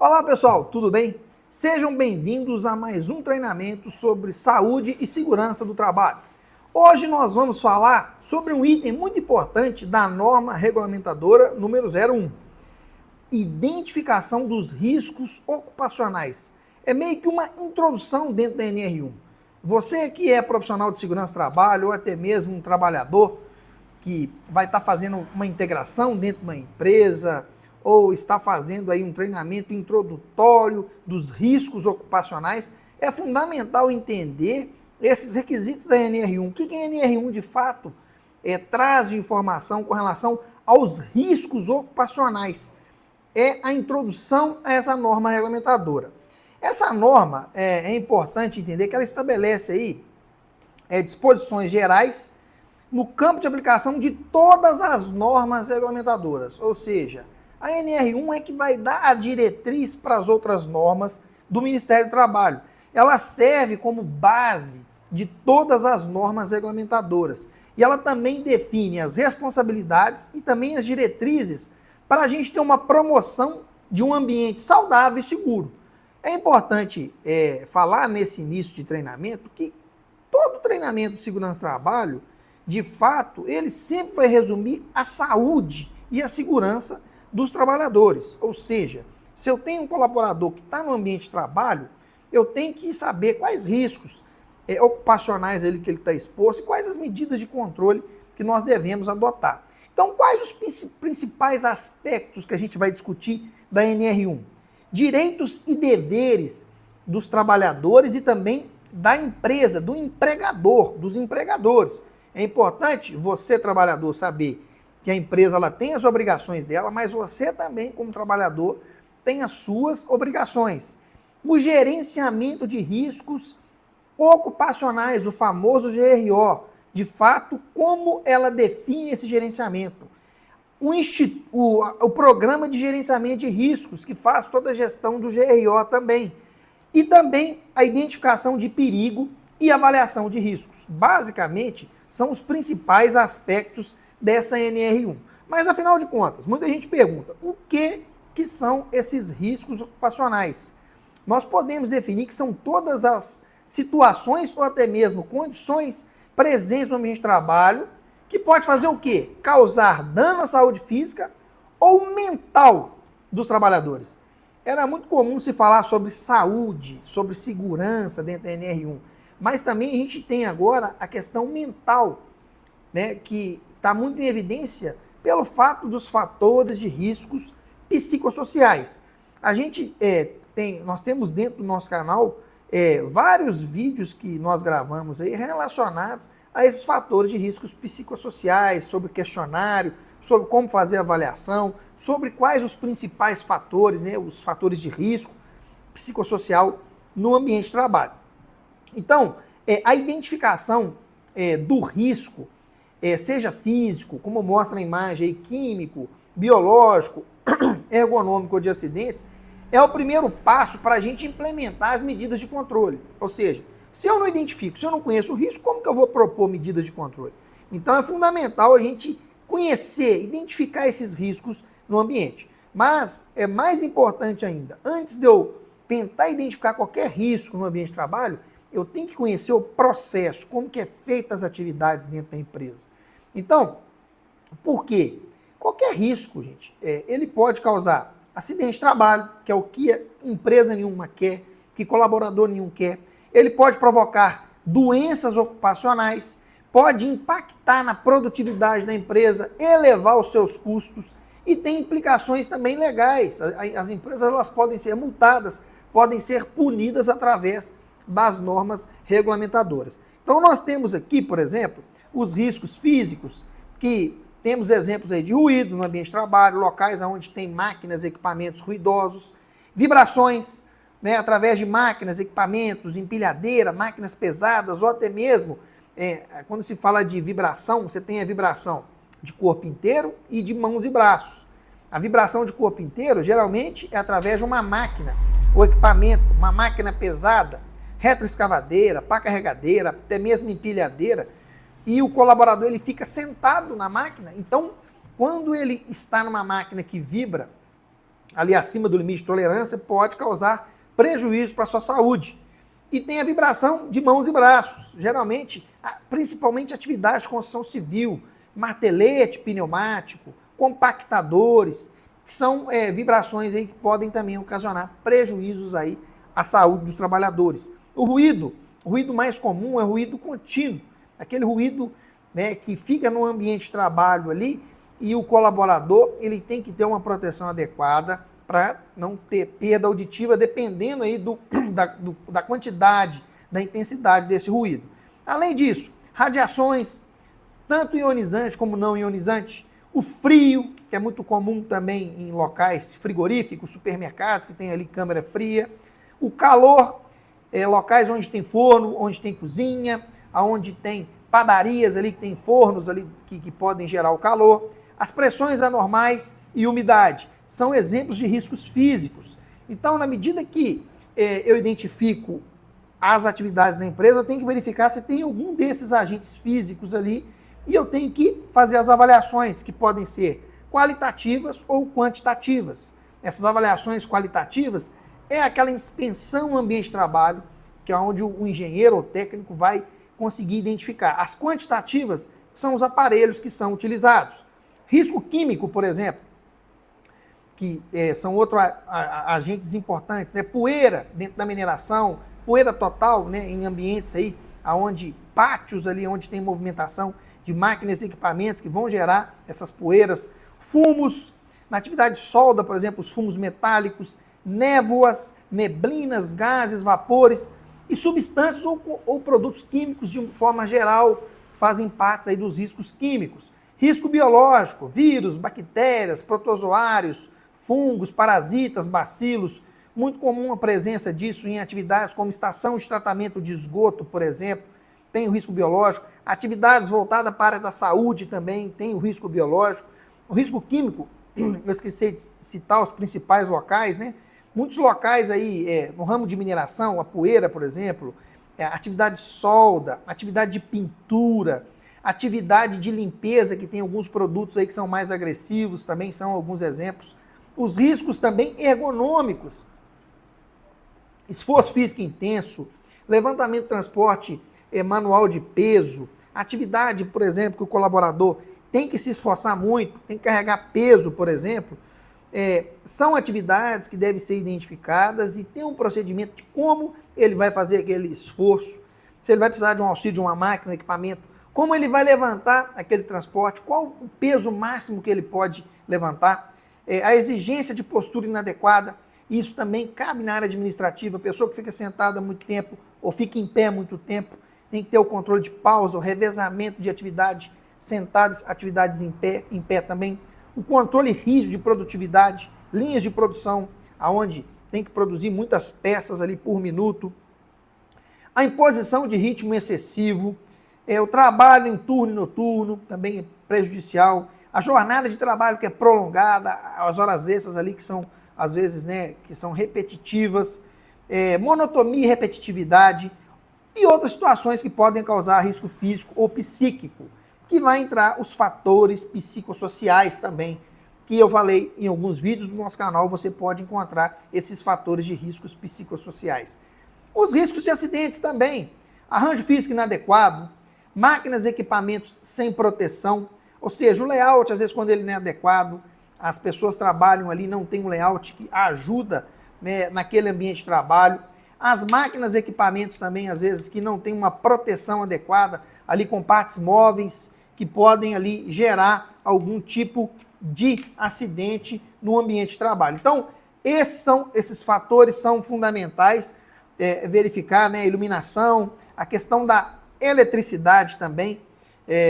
Olá pessoal, tudo bem? Sejam bem-vindos a mais um treinamento sobre saúde e segurança do trabalho. Hoje nós vamos falar sobre um item muito importante da norma regulamentadora número 01. Identificação dos riscos ocupacionais. É meio que uma introdução dentro da NR1. Você que é profissional de segurança do trabalho ou até mesmo um trabalhador que vai estar fazendo uma integração dentro de uma empresa ou está fazendo aí um treinamento introdutório dos riscos ocupacionais, é fundamental entender esses requisitos da NR1. O que a NR1 de fato traz de informação com relação aos riscos ocupacionais? É a introdução a essa norma regulamentadora. Essa norma, é importante entender que ela estabelece aí disposições gerais no campo de aplicação de todas as normas regulamentadoras, ou seja, a NR1 é que vai dar a diretriz para as outras normas do Ministério do Trabalho. Ela serve como base de todas as normas regulamentadoras. E ela também define as responsabilidades e também as diretrizes para a gente ter uma promoção de um ambiente saudável e seguro. É importante falar nesse início de treinamento que todo treinamento de segurança do trabalho, de fato, ele sempre vai resumir a saúde e a segurança dos trabalhadores. Ou seja, se eu tenho um colaborador que está no ambiente de trabalho, eu tenho que saber quais riscos ocupacionais que ele está exposto e quais as medidas de controle que nós devemos adotar. Então, quais os principais aspectos que a gente vai discutir da NR1? Direitos e deveres dos trabalhadores e também da empresa, do empregador, dos empregadores. É importante você, trabalhador, saber que a empresa ela tem as obrigações dela, mas você também, como trabalhador, tem as suas obrigações. O gerenciamento de riscos ocupacionais, o famoso GRO, de fato, como ela define esse gerenciamento. O programa de gerenciamento de riscos, que faz toda a gestão do GRO também. E também a identificação de perigo e avaliação de riscos. Basicamente, são os principais aspectos dessa NR1. Mas, afinal de contas, muita gente pergunta, o que são esses riscos ocupacionais? Nós podemos definir que são todas as situações ou até mesmo condições presentes no ambiente de trabalho que pode fazer o quê? Causar dano à saúde física ou mental dos trabalhadores. Era muito comum se falar sobre saúde, sobre segurança dentro da NR1, mas também a gente tem agora a questão mental, né, que está muito em evidência pelo fato dos fatores de riscos psicossociais. Nós temos dentro do nosso canal vários vídeos que nós gravamos aí relacionados a esses fatores de riscos psicossociais, sobre questionário, sobre como fazer avaliação, sobre quais os principais fatores, né, os fatores de risco psicossocial no ambiente de trabalho. Então, a identificação do risco, seja físico, como mostra na imagem aí, químico, biológico, ergonômico ou de acidentes, é o primeiro passo para a gente implementar as medidas de controle. Ou seja, se eu não identifico, se eu não conheço o risco, como que eu vou propor medidas de controle? Então é fundamental a gente conhecer, identificar esses riscos no ambiente. Mas é mais importante ainda, antes de eu tentar identificar qualquer risco no ambiente de trabalho, eu tenho que conhecer o processo, como que é feitas as atividades dentro da empresa. Então, por quê? Qualquer risco, gente, ele pode causar acidente de trabalho, que é o que empresa nenhuma quer, que colaborador nenhum quer. Ele pode provocar doenças ocupacionais, pode impactar na produtividade da empresa, elevar os seus custos e tem implicações também legais. As empresas elas podem ser multadas, podem ser punidas através das normas regulamentadoras. Então nós temos aqui, por exemplo, os riscos físicos, que temos exemplos aí de ruído no ambiente de trabalho, locais onde tem máquinas e equipamentos ruidosos, vibrações, né, através de máquinas, equipamentos, empilhadeira, máquinas pesadas, ou até mesmo, quando se fala de vibração, você tem a vibração de corpo inteiro e de mãos e braços. A vibração de corpo inteiro, geralmente, é através de uma máquina, ou equipamento, uma máquina pesada, retroescavadeira, pá carregadeira, até mesmo empilhadeira, e o colaborador ele fica sentado na máquina. Então, quando ele está numa máquina que vibra, ali acima do limite de tolerância, pode causar prejuízo para a sua saúde. E tem a vibração de mãos e braços, geralmente, principalmente atividades de construção civil, martelete pneumático, compactadores, que são vibrações aí que podem também ocasionar prejuízos aí à saúde dos trabalhadores. O ruído mais comum é o ruído contínuo, aquele ruído, né, que fica no ambiente de trabalho ali, e o colaborador ele tem que ter uma proteção adequada para não ter perda auditiva, dependendo aí da quantidade, da intensidade desse ruído. Além disso, radiações, tanto ionizante como não ionizante, o frio, que é muito comum também em locais frigoríficos, supermercados, que tem ali câmara fria, o calor, locais onde tem forno, onde tem cozinha, onde tem padarias ali, que tem fornos ali que podem gerar o calor, as pressões anormais e umidade, são exemplos de riscos físicos. Então, na medida que eu identifico as atividades da empresa, eu tenho que verificar se tem algum desses agentes físicos ali, e eu tenho que fazer as avaliações, que podem ser qualitativas ou quantitativas. Essas avaliações qualitativas é aquela inspeção no ambiente de trabalho, que é onde o engenheiro ou técnico vai conseguir identificar. As quantitativas são os aparelhos que são utilizados. Risco químico, por exemplo, que são outros agentes importantes, poeira dentro da mineração, poeira total, né, em ambientes aí, onde pátios ali, onde tem movimentação de máquinas e equipamentos que vão gerar essas poeiras, fumos, na atividade de solda, por exemplo, os fumos metálicos, névoas, neblinas, gases, vapores e substâncias ou produtos químicos de forma geral fazem parte aí dos riscos químicos. Risco biológico, vírus, bactérias, protozoários, fungos, parasitas, bacilos, muito comum a presença disso em atividades como estação de tratamento de esgoto, por exemplo, tem o risco biológico. Atividades voltadas para a área da saúde também tem o risco biológico. O risco químico, eu esqueci de citar os principais locais, né? Muitos locais aí, no ramo de mineração, a poeira, por exemplo, atividade de solda, atividade de pintura, atividade de limpeza, que tem alguns produtos aí que são mais agressivos, também são alguns exemplos. Os riscos também ergonômicos, esforço físico intenso, levantamento de transporte manual de peso, atividade, por exemplo, que o colaborador tem que se esforçar muito, tem que carregar peso, por exemplo, são atividades que devem ser identificadas e tem um procedimento de como ele vai fazer aquele esforço, se ele vai precisar de um auxílio de uma máquina, um equipamento, como ele vai levantar aquele transporte, qual o peso máximo que ele pode levantar, a exigência de postura inadequada, isso também cabe na área administrativa, a pessoa que fica sentada muito tempo ou fica em pé muito tempo, tem que ter o controle de pausa, o revezamento de atividades sentadas, atividades em pé também, o controle rígido de produtividade, linhas de produção, onde tem que produzir muitas peças ali por minuto, a imposição de ritmo excessivo, o trabalho em turno e noturno, também é prejudicial, a jornada de trabalho que é prolongada, as horas extras ali que são, às vezes, né, que são repetitivas, monotonia e repetitividade, e outras situações que podem causar risco físico ou psíquico, que vai entrar os fatores psicossociais também, que eu falei em alguns vídeos do nosso canal, você pode encontrar esses fatores de riscos psicossociais. Os riscos de acidentes também, arranjo físico inadequado, máquinas e equipamentos sem proteção, ou seja, o layout, às vezes, quando ele não é adequado, as pessoas trabalham ali, não tem um layout que ajuda, né, naquele ambiente de trabalho, as máquinas e equipamentos também, às vezes, que não tem uma proteção adequada, ali com partes móveis, que podem ali gerar algum tipo de acidente no ambiente de trabalho. Então, esses fatores são fundamentais, verificar, né, a iluminação, a questão da eletricidade também,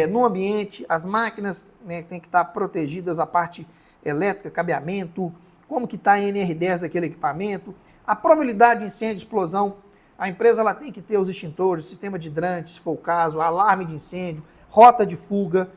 no ambiente, as máquinas, né, têm que estar protegidas, a parte elétrica, cabeamento, como que está a NR10 daquele equipamento, a probabilidade de incêndio e explosão, a empresa ela tem que ter os extintores, sistema de hidrante, se for o caso, alarme de incêndio, rota de fuga,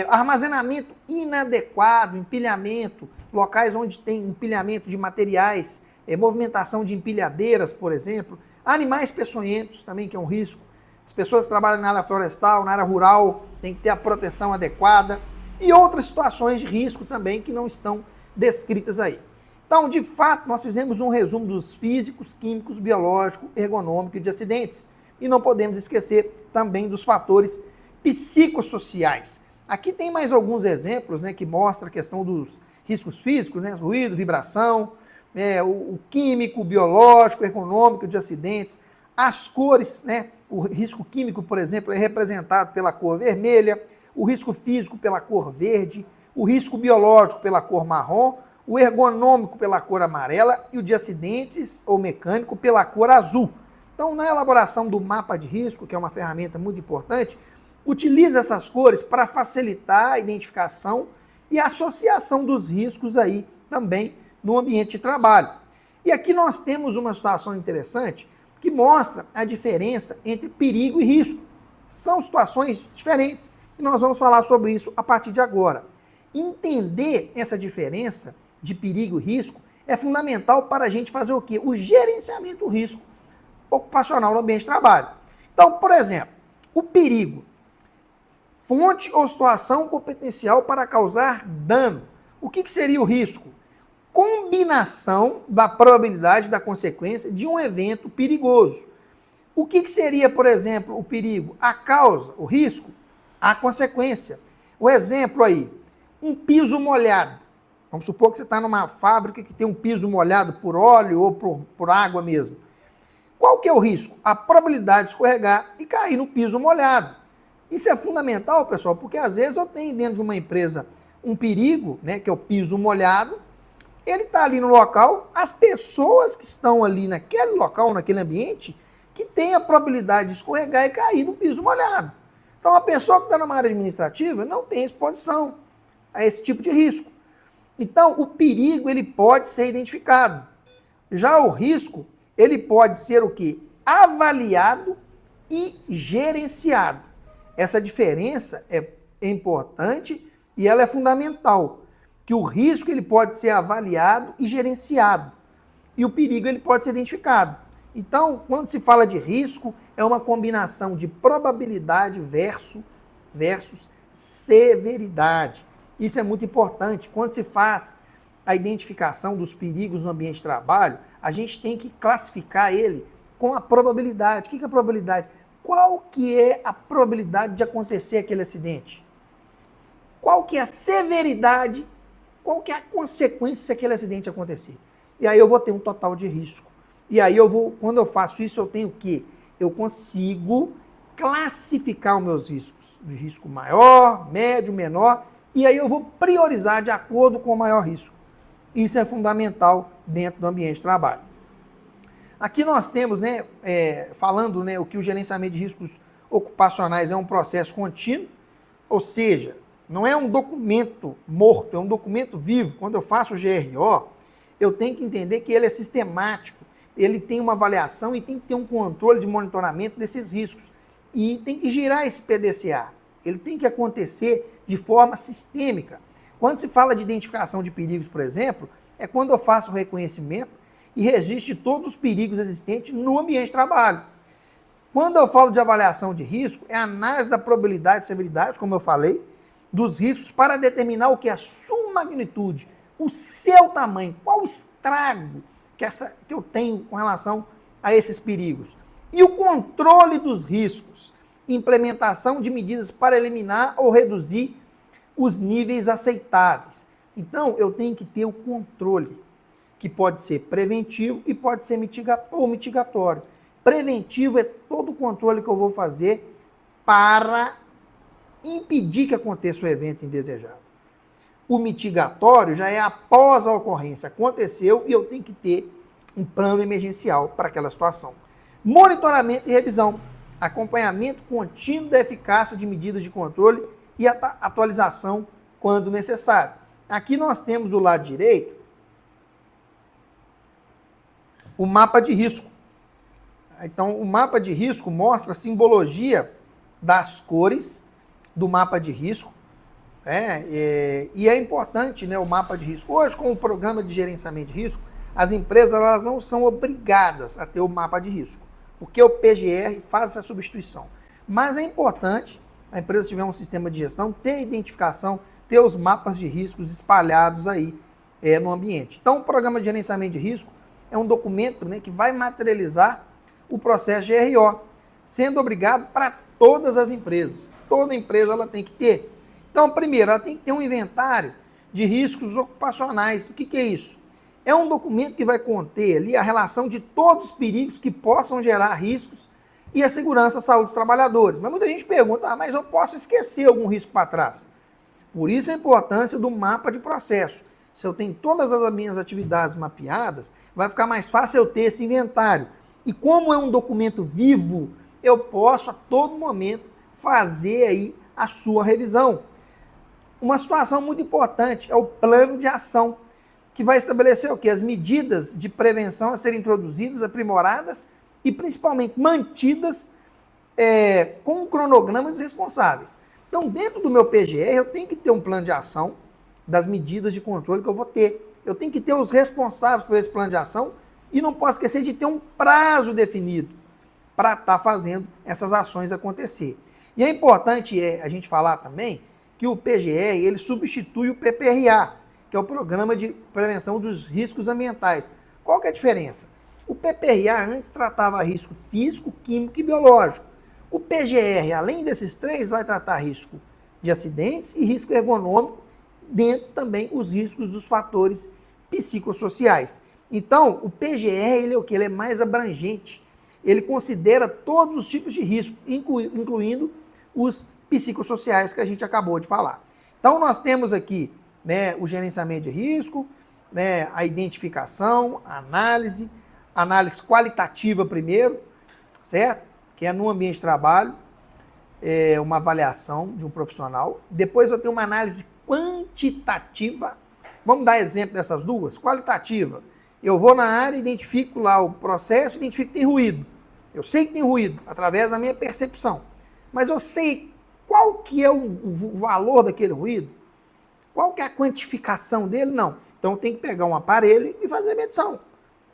armazenamento inadequado, empilhamento, locais onde tem empilhamento de materiais, movimentação de empilhadeiras, por exemplo, animais peçonhentos também, que é um risco. As pessoas que trabalham na área florestal, na área rural, tem que ter a proteção adequada e outras situações de risco também que não estão descritas aí. Então, de fato, nós fizemos um resumo dos físicos, químicos, biológicos, ergonômicos e de acidentes. E não podemos esquecer também dos fatores psicossociais. Aqui tem mais alguns exemplos, né, que mostram a questão dos riscos físicos, né, ruído, vibração, o químico, o biológico, o ergonômico de acidentes, as cores, né, o risco químico, por exemplo, é representado pela cor vermelha, o risco físico pela cor verde, o risco biológico pela cor marrom, o ergonômico pela cor amarela e o de acidentes ou mecânico pela cor azul. Então, na elaboração do mapa de risco, que é uma ferramenta muito importante, utiliza essas cores para facilitar a identificação e a associação dos riscos aí também no ambiente de trabalho. E aqui nós temos uma situação interessante que mostra a diferença entre perigo e risco. São situações diferentes e nós vamos falar sobre isso a partir de agora. Entender essa diferença de perigo e risco é fundamental para a gente fazer o quê? O gerenciamento do risco ocupacional no ambiente de trabalho. Então, por exemplo, o perigo, fonte ou situação com potencial para causar dano. O que seria o risco? Combinação da probabilidade da consequência de um evento perigoso. O que seria, por exemplo, o perigo? A causa, o risco, a consequência. O exemplo aí, um piso molhado. Vamos supor que você está numa fábrica que tem um piso molhado por óleo ou por água mesmo. Qual que é o risco? A probabilidade de escorregar e cair no piso molhado. Isso é fundamental, pessoal, porque às vezes eu tenho dentro de uma empresa um perigo, né, que é o piso molhado, ele está ali no local, as pessoas que estão ali naquele local, naquele ambiente, que tem a probabilidade de escorregar e cair no piso molhado. Então, a pessoa que está numa área administrativa não tem exposição a esse tipo de risco. Então, o perigo, ele pode ser identificado. Já o risco, ele pode ser o quê? Avaliado e gerenciado. Essa diferença é importante e ela é fundamental. Que o risco ele pode ser avaliado e gerenciado. E o perigo ele pode ser identificado. Então, quando se fala de risco, é uma combinação de probabilidade versus severidade. Isso é muito importante. Quando se faz a identificação dos perigos no ambiente de trabalho, a gente tem que classificar ele com a probabilidade. O que é a probabilidade? Qual que é a probabilidade de acontecer aquele acidente? Qual que é a severidade? Qual que é a consequência se aquele acidente acontecer? E aí eu vou ter um total de risco. E aí quando eu faço isso, eu tenho o quê? Eu consigo classificar os meus riscos. De risco maior, médio, menor, e aí eu vou priorizar de acordo com o maior risco. Isso é fundamental dentro do ambiente de trabalho. Aqui nós temos, né, falando, né, o que o gerenciamento de riscos ocupacionais é um processo contínuo, ou seja, não é um documento morto, é um documento vivo. Quando eu faço o GRO, eu tenho que entender que ele é sistemático, ele tem uma avaliação e tem que ter um controle de monitoramento desses riscos. E tem que girar esse PDCA. Ele tem que acontecer de forma sistêmica. Quando se fala de identificação de perigos, por exemplo, é quando eu faço o reconhecimento e registro todos os perigos existentes no ambiente de trabalho. Quando eu falo de avaliação de risco, é a análise da probabilidade e severidade, como eu falei, dos riscos para determinar o que é a sua magnitude, o seu tamanho, qual o estrago que eu tenho com relação a esses perigos. E o controle dos riscos, implementação de medidas para eliminar ou reduzir os níveis aceitáveis. Então, eu tenho que ter o controle, que pode ser preventivo e pode ser mitigatório. Preventivo é todo o controle que eu vou fazer para impedir que aconteça o evento indesejado. O mitigatório já é após a ocorrência. Aconteceu e eu tenho que ter um plano emergencial para aquela situação. Monitoramento e revisão. Acompanhamento contínuo da eficácia de medidas de controle e atualização quando necessário. Aqui nós temos do lado direito o mapa de risco. Então, o mapa de risco mostra a simbologia das cores do mapa de risco. E é importante, né, o mapa de risco. Hoje, com o programa de gerenciamento de risco, as empresas elas não são obrigadas a ter o mapa de risco, porque o PGR faz essa substituição. Mas é importante a empresa tiver um sistema de gestão, ter identificação, ter os mapas de riscos espalhados aí no ambiente. Então, o Programa de Gerenciamento de Risco é um documento, né, que vai materializar o processo de GRO, sendo obrigado para todas as empresas. Toda empresa ela tem que ter. Então, primeiro, ela tem que ter um inventário de riscos ocupacionais. O que é isso? É um documento que vai conter ali a relação de todos os perigos que possam gerar riscos e a segurança e saúde dos trabalhadores. Mas muita gente pergunta, mas eu posso esquecer algum risco para trás? Por isso a importância do mapa de processo. Se eu tenho todas as minhas atividades mapeadas, vai ficar mais fácil eu ter esse inventário. E como é um documento vivo, eu posso a todo momento fazer aí a sua revisão. Uma situação muito importante é o plano de ação, que vai estabelecer o quê? As medidas de prevenção a serem introduzidas, aprimoradas e principalmente mantidas com cronogramas responsáveis. Então, dentro do meu PGR, eu tenho que ter um plano de ação das medidas de controle que eu vou ter. Eu tenho que ter os responsáveis por esse plano de ação e não posso esquecer de ter um prazo definido para estar fazendo essas ações acontecer. E é importante a gente falar também que o PGR ele substitui o PPRA, que é o Programa de Prevenção dos Riscos Ambientais. Qual que é a diferença? O PPRA antes tratava risco físico, químico e biológico. O PGR, além desses três, vai tratar risco de acidentes e risco ergonômico, dentro também os riscos dos fatores psicossociais. Então, o PGR ele é o que? Ele é mais abrangente. Ele considera todos os tipos de risco, incluindo os psicossociais que a gente acabou de falar. Então, nós temos aqui, né, o gerenciamento de risco, né, a identificação, a análise qualitativa primeiro, certo? Que é no ambiente de trabalho, uma avaliação de um profissional. Depois eu tenho uma análise quantitativa. Vamos dar exemplo dessas duas? Qualitativa. Eu vou na área, identifico lá o processo, identifico que tem ruído. Eu sei que tem ruído, através da minha percepção. Mas eu sei qual que é o valor daquele ruído? Qual que é a quantificação dele? Não. Então eu tenho que pegar um aparelho e fazer medição.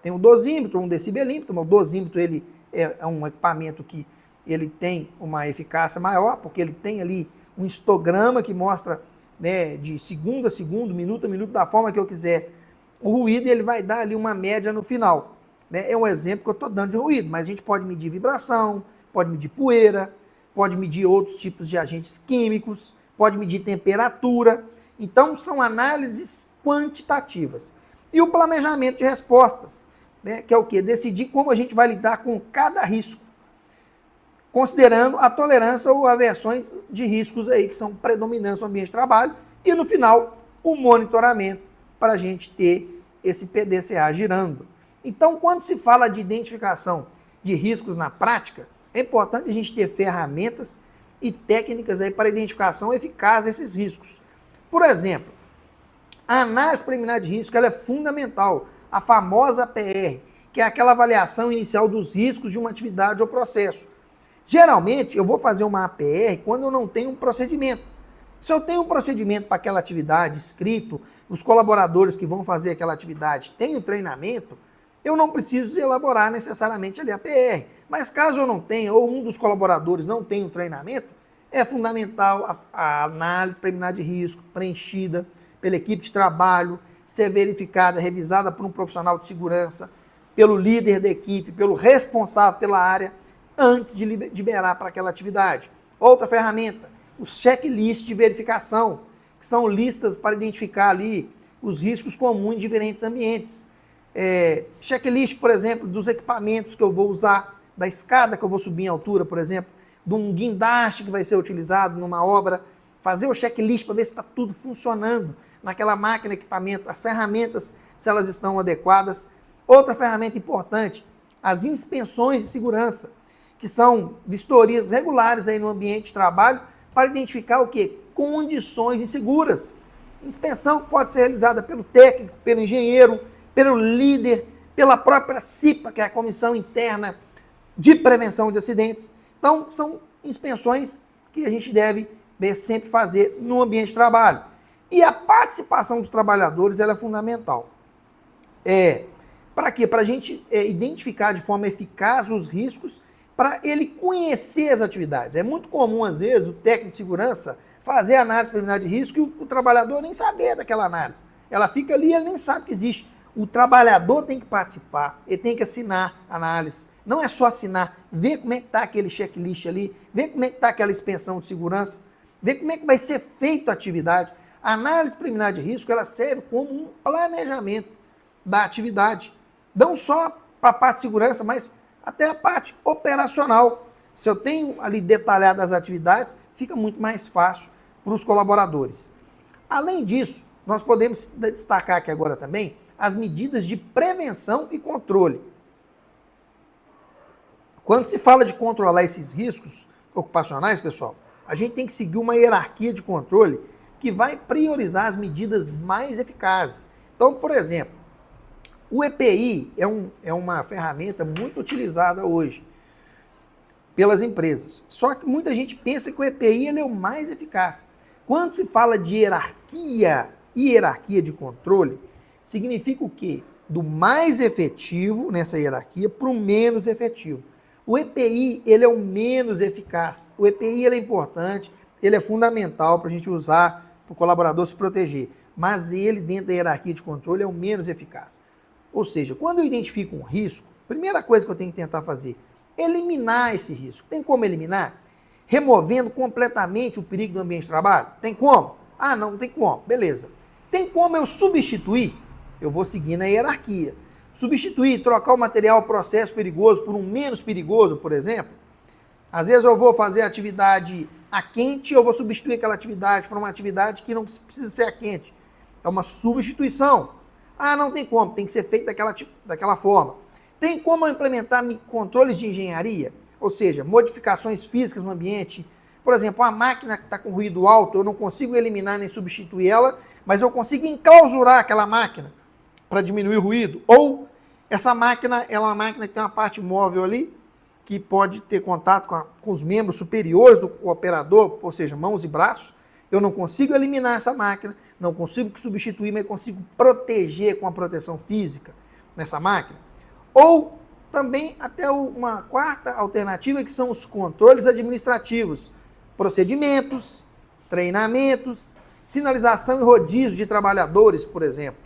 Tem um dosímetro, um decibelímetro. O dosímetro ele é um equipamento que ele tem uma eficácia maior, porque ele tem ali um histograma que mostra, né, de segundo a segundo, minuto a minuto, da forma que eu quiser o ruído, e ele vai dar ali uma média no final. Né? É um exemplo que eu estou dando de ruído, mas a gente pode medir vibração, pode medir poeira, pode medir outros tipos de agentes químicos, pode medir temperatura. Então, são análises quantitativas. E o planejamento de respostas, né, que é o quê? Decidir como a gente vai lidar com cada risco, considerando a tolerância ou aversões de riscos aí que são predominantes no ambiente de trabalho. E, no final, o monitoramento para a gente ter esse PDCA girando. Então, quando se fala de identificação de riscos na prática, é importante a gente ter ferramentas e técnicas aí para identificação eficaz desses riscos. Por exemplo, a análise preliminar de risco ela é fundamental, a famosa APR, que é aquela avaliação inicial dos riscos de uma atividade ou processo. Geralmente, eu vou fazer uma APR quando eu não tenho um procedimento. Se eu tenho um procedimento para aquela atividade escrito, os colaboradores que vão fazer aquela atividade têm o treinamento, eu não preciso elaborar necessariamente ali a PR. Mas caso eu não tenha, ou um dos colaboradores não tenha o treinamento, é fundamental a análise preliminar de risco preenchida pela equipe de trabalho, ser verificada, revisada por um profissional de segurança, pelo líder da equipe, pelo responsável pela área, antes de liberar para aquela atividade. Outra ferramenta, os checklists de verificação, que são listas para identificar ali os riscos comuns em diferentes ambientes. Checklist, por exemplo, dos equipamentos que eu vou usar, da escada que eu vou subir em altura, por exemplo, de um guindaste que vai ser utilizado numa obra, fazer o checklist para ver se está tudo funcionando naquela máquina, equipamento, as ferramentas, se elas estão adequadas. Outra ferramenta importante, as inspeções de segurança, que são vistorias regulares aí no ambiente de trabalho para identificar o quê? Condições inseguras. Inspeção pode ser realizada pelo técnico, pelo engenheiro, pelo líder, pela própria CIPA, que é a Comissão Interna de Prevenção de Acidentes. Então, são inspeções que a gente deve sempre fazer no ambiente de trabalho. E a participação dos trabalhadores ela é fundamental. Para quê? Para a gente identificar de forma eficaz os riscos, para ele conhecer as atividades. É muito comum, às vezes, o técnico de segurança fazer análise preliminar de risco e o trabalhador nem saber daquela análise. Ela fica ali e ele nem sabe que existe. O trabalhador tem que participar, ele tem que assinar a análise. Não é só assinar, ver como é que está aquele checklist ali, ver como é que está aquela expensão de segurança, ver como é que vai ser feita a atividade. A análise preliminar de risco, ela serve como um planejamento da atividade. Não só para a parte de segurança, mas até a parte operacional. Se eu tenho ali detalhado as atividades, fica muito mais fácil para os colaboradores. Além disso, nós podemos destacar aqui agora também as medidas de prevenção e controle. Quando se fala de controlar esses riscos ocupacionais, pessoal, a gente tem que seguir uma hierarquia de controle que vai priorizar as medidas mais eficazes. Então, por exemplo, o EPI é uma ferramenta muito utilizada hoje pelas empresas. Só que muita gente pensa que o EPI ele é o mais eficaz. Quando se fala de hierarquia de controle, significa o quê? Do mais efetivo nessa hierarquia para o menos efetivo. O EPI ele é o menos eficaz. O EPI ele é importante, ele é fundamental para a gente usar para o colaborador se proteger. Mas ele, dentro da hierarquia de controle, é o menos eficaz. Ou seja, quando eu identifico um risco, a primeira coisa que eu tenho que tentar fazer é eliminar esse risco. Tem como eliminar? Removendo completamente o perigo do ambiente de trabalho? Tem como? Ah, não tem como. Beleza. Tem como eu substituir? Eu vou seguir na hierarquia. Substituir, trocar o material processo perigoso por um menos perigoso, por exemplo. Às vezes eu vou fazer atividade a quente, eu vou substituir aquela atividade para uma atividade que não precisa ser a quente. É uma substituição. Ah, não tem como, tem que ser feito daquela forma. Tem como eu implementar controles de engenharia? Ou seja, modificações físicas no ambiente. Por exemplo, uma máquina que está com ruído alto, eu não consigo eliminar nem substituir ela, mas eu consigo enclausurar aquela máquina para diminuir o ruído. Ou essa máquina é uma máquina que tem uma parte móvel ali, que pode ter contato com os membros superiores do operador, ou seja, mãos e braços. Eu não consigo eliminar essa máquina, não consigo substituir, mas consigo proteger com a proteção física nessa máquina. Ou também até uma quarta alternativa, que são os controles administrativos, procedimentos, treinamentos, sinalização e rodízio de trabalhadores, por exemplo,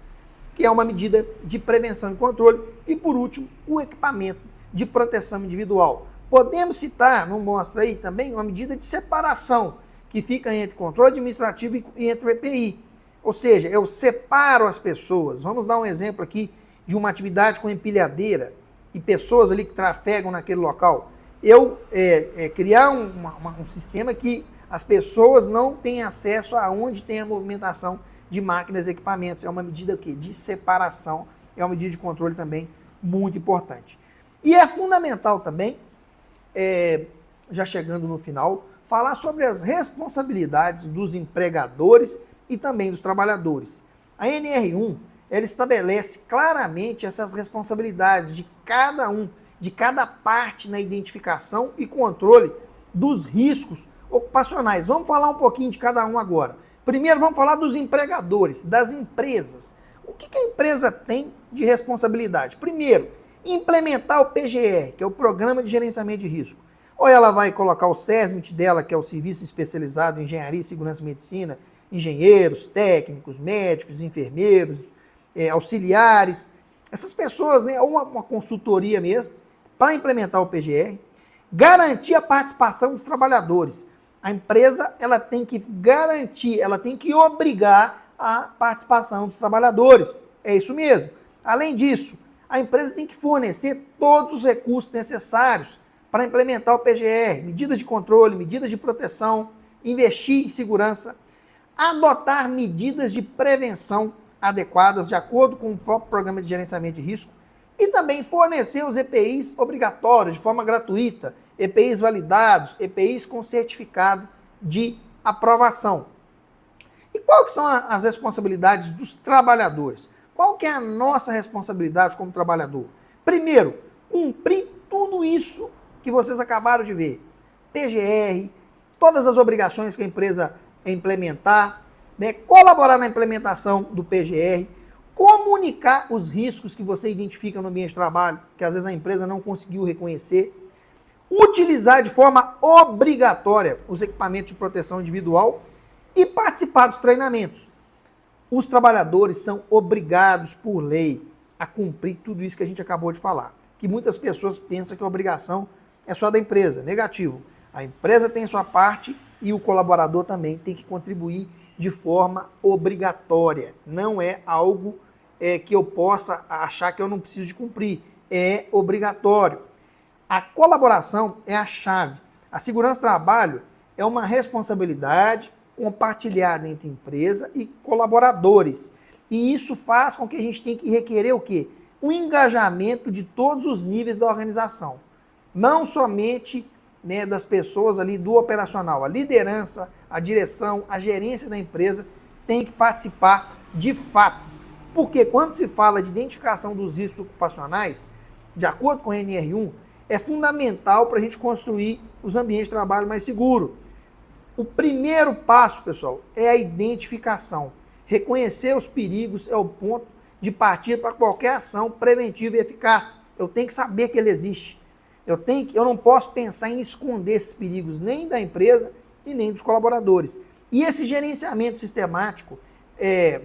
que é uma medida de prevenção e controle. E, por último, o equipamento de proteção individual. Podemos citar, não mostra aí também, uma medida de separação, que fica entre controle administrativo e entre o EPI. Ou seja, eu separo as pessoas. Vamos dar um exemplo aqui de uma atividade com empilhadeira e pessoas ali que trafegam naquele local. Eu criar um sistema que as pessoas não têm acesso a onde tem a movimentação de máquinas e equipamentos. É uma medida de separação, é uma medida de controle também muito importante. E é fundamental também, já chegando no final, falar sobre as responsabilidades dos empregadores e também dos trabalhadores. A NR1, ela estabelece claramente essas responsabilidades de cada um, de cada parte na identificação e controle dos riscos ocupacionais. Vamos falar um pouquinho de cada um agora. Primeiro, vamos falar dos empregadores, das empresas. O que a empresa tem de responsabilidade? Primeiro, implementar o PGR, que é o Programa de Gerenciamento de Risco. Ou ela vai colocar o SESMIT dela, que é o Serviço Especializado em Engenharia, Segurança e Medicina, engenheiros, técnicos, médicos, enfermeiros, auxiliares, essas pessoas, né, ou uma consultoria mesmo, para implementar o PGR, garantir a participação dos trabalhadores. A empresa, ela tem que garantir, ela tem que obrigar a participação dos trabalhadores. É isso mesmo. Além disso, a empresa tem que fornecer todos os recursos necessários para implementar o PGR, medidas de controle, medidas de proteção, investir em segurança, adotar medidas de prevenção adequadas de acordo com o próprio Programa de Gerenciamento de Risco e também fornecer os EPIs obrigatórios de forma gratuita, EPIs validados, EPIs com certificado de aprovação. E qual que são as responsabilidades dos trabalhadores? Qual que é a nossa responsabilidade como trabalhador? Primeiro, cumprir tudo isso que vocês acabaram de ver. PGR, todas as obrigações que a empresa implementar, né, colaborar na implementação do PGR, comunicar os riscos que você identifica no ambiente de trabalho, que às vezes a empresa não conseguiu reconhecer, utilizar de forma obrigatória os equipamentos de proteção individual e participar dos treinamentos. Os trabalhadores são obrigados por lei a cumprir tudo isso que a gente acabou de falar. Que muitas pessoas pensam que a obrigação é só da empresa. Negativo. A empresa tem sua parte e o colaborador também tem que contribuir de forma obrigatória. Não é algo que eu possa achar que eu não preciso de cumprir. É obrigatório. A colaboração é a chave. A segurança do trabalho é uma responsabilidade compartilhada entre empresa e colaboradores. E isso faz com que a gente tenha que requerer o quê? O engajamento de todos os níveis da organização. Não somente, né, das pessoas ali do operacional. A liderança, a direção, a gerência da empresa tem que participar de fato. Porque quando se fala de identificação dos riscos ocupacionais, de acordo com o NR1, é fundamental para a gente construir os ambientes de trabalho mais seguros. O primeiro passo, pessoal, é a identificação. Reconhecer os perigos é o ponto de partida para qualquer ação preventiva e eficaz. Eu tenho que saber que ele existe. Eu não posso pensar em esconder esses perigos nem da empresa e nem dos colaboradores. E esse gerenciamento sistemático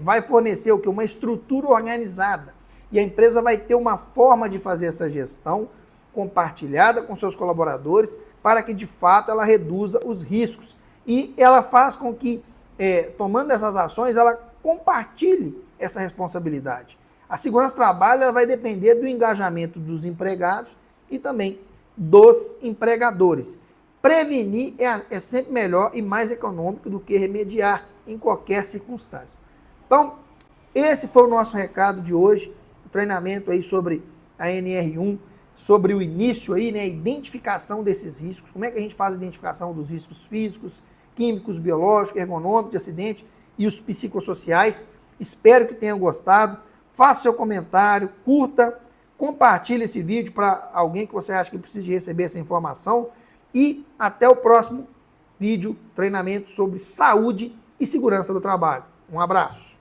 vai fornecer o quê? Uma estrutura organizada. E a empresa vai ter uma forma de fazer essa gestão compartilhada com seus colaboradores para que, de fato, ela reduza os riscos. E ela faz com que, tomando essas ações, ela compartilhe essa responsabilidade. A segurança do trabalho ela vai depender do engajamento dos empregados e também dos empregadores. Prevenir é sempre melhor e mais econômico do que remediar em qualquer circunstância. Então, esse foi o nosso recado de hoje, o treinamento aí sobre a NR1, sobre o início aí, né, a identificação desses riscos, como é que a gente faz a identificação dos riscos físicos, químicos, biológicos, ergonômicos, de acidente e os psicossociais. Espero que tenham gostado. Faça seu comentário, curta, compartilhe esse vídeo para alguém que você acha que precisa receber essa informação. E até o próximo vídeo, treinamento sobre saúde e segurança do trabalho. Um abraço.